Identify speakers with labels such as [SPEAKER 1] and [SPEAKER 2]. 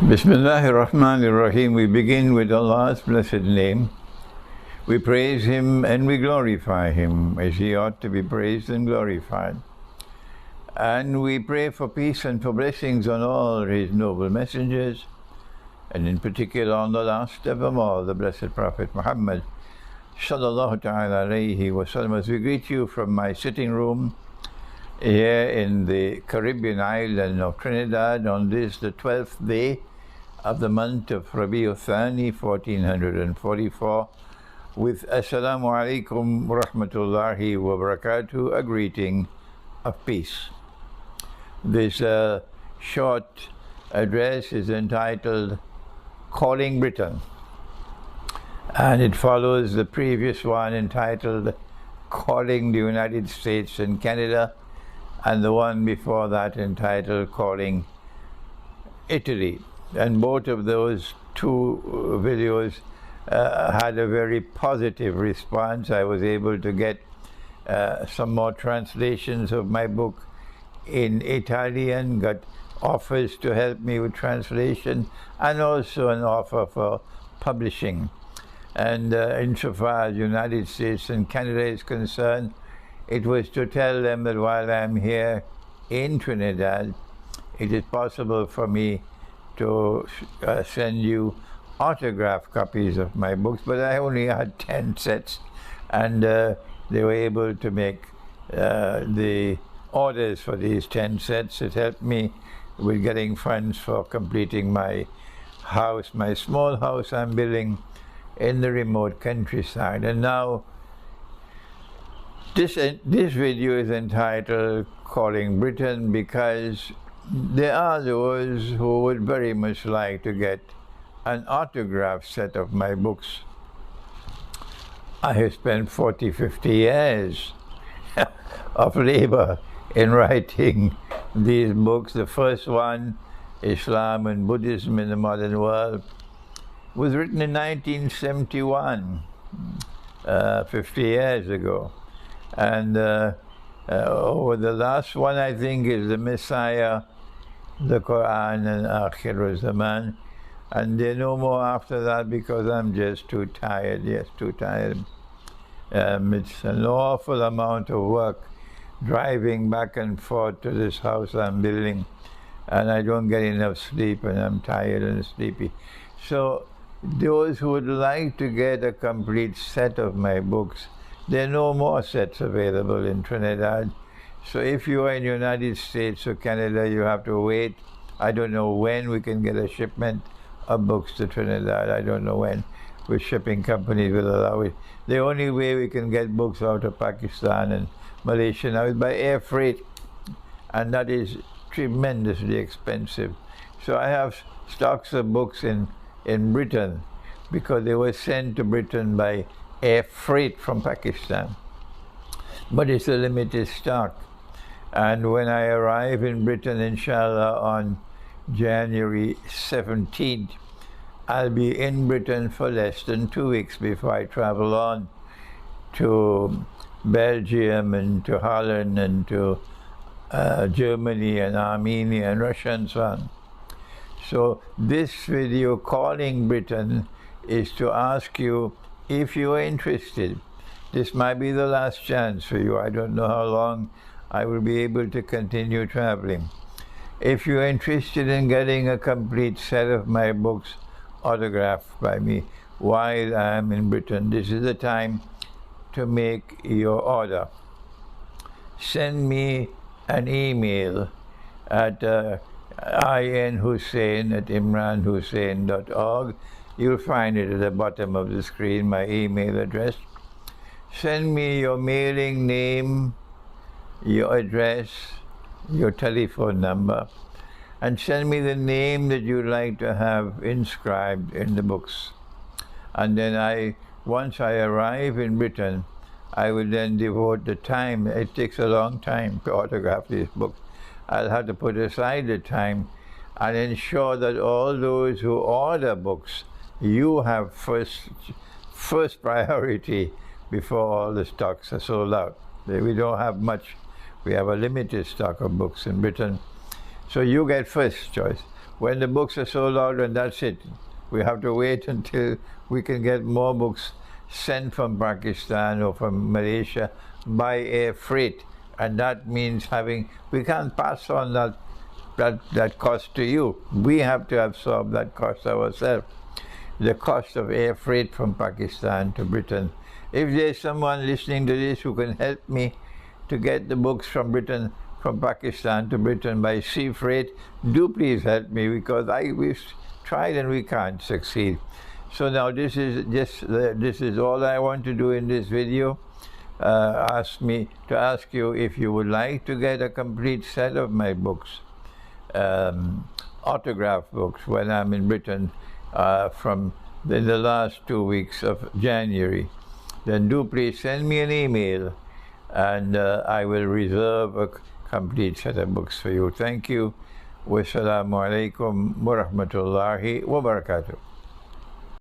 [SPEAKER 1] Bismillahir Rahmanir Rahim. We begin with Allah's blessed name. We praise Him and we glorify Him as He ought to be praised and glorified. And we pray for peace and for blessings on all His noble messengers, and in particular on the last of them all, the Blessed Prophet Muhammad Sallallahu Ta'ala Alayhi wa Sallam. As we greet you from my sitting room here in the Caribbean island of Trinidad on this, the 12th day of the month of Rabi'u Thani, 1444, with Assalamu alaikum wa rahmatullahi wa barakatuh, a greeting of peace. This short address is entitled Calling Britain, and it follows the previous one entitled Calling the United States and Canada, and the one before that entitled Calling Italy. And both of those two videos had a very positive response. I was able to get some more translations of my book in Italian, got offers to help me with translation, and also an offer for publishing. And insofar as the United States and Canada is concerned, it was to tell them that while I'm here in Trinidad, it is possible for me to send you autographed copies of my books, but I only had 10 sets, and they were able to make the orders for these 10 sets. It helped me with getting funds for completing my house, my small house I'm building in the remote countryside. And now this video is entitled Calling Britain because there are those who would very much like to get an autographed set of my books. I have spent 40-50 years of labor in writing these books. The first one, Islam and Buddhism in the Modern World, was written in 1971, 50 years ago. And over the last one, I think, is the Messiah, the Quran, and Akhir Zaman. And there are no more after that because I'm just too tired. Yes, too tired. It's an awful amount of work driving back and forth to this house I'm building, and I don't get enough sleep, and I'm tired and sleepy. So those who would like to get a complete set of my books, there are no more sets available in Trinidad. So if you are in the United States or Canada, you have to wait. I don't know when we can get a shipment of books to Trinidad. I don't know when, which shipping companies will allow it. The only way we can get books out of Pakistan and Malaysia now is by air freight, and that is tremendously expensive. So I have stocks of books in Britain because they were sent to Britain by air freight from Pakistan. But it's a limited stock. And when I arrive in Britain, inshallah, on January 17th, I'll be in Britain for less than 2 weeks before I travel on to Belgium and to Holland and to Germany and Armenia and Russia and so on. So this video, Calling Britain, is to ask you if you are interested. This might be the last chance for you. I don't know how long I will be able to continue traveling. If you're interested in getting a complete set of my books autographed by me while I am in Britain, this is the time to make your order. Send me an email at inhussein@imranhussein.org. You'll find it at the bottom of the screen, my email address. Send me your mailing name, your address, your telephone number, and send me the name that you'd like to have inscribed in the books. And then once I arrive in Britain, I will then devote the time. It takes a long time to autograph these books. I'll have to put aside the time and ensure that all those who order books, you have first priority before all the stocks are sold out. We don't have much. We have a limited stock of books in Britain. So you get first choice. when the books are sold out, and that's it. We have to wait until we can get more books sent from Pakistan or from Malaysia by air freight, and that means we can't pass on that cost to you. We have to absorb that cost ourselves, the cost of air freight from Pakistan to Britain. If there's someone listening to this who can help me to get the books from Pakistan to Britain by sea freight, do please help me, because we've tried and we can't succeed. So now this is all I want to do in this video. Ask you if you would like to get a complete set of my books, autograph books, when I'm in Britain from in the last 2 weeks of January. Then do please send me an email, and I will reserve a complete set of books for you. Thank you. Wassalamu alaikum wa rahmatullahi wa barakatuh.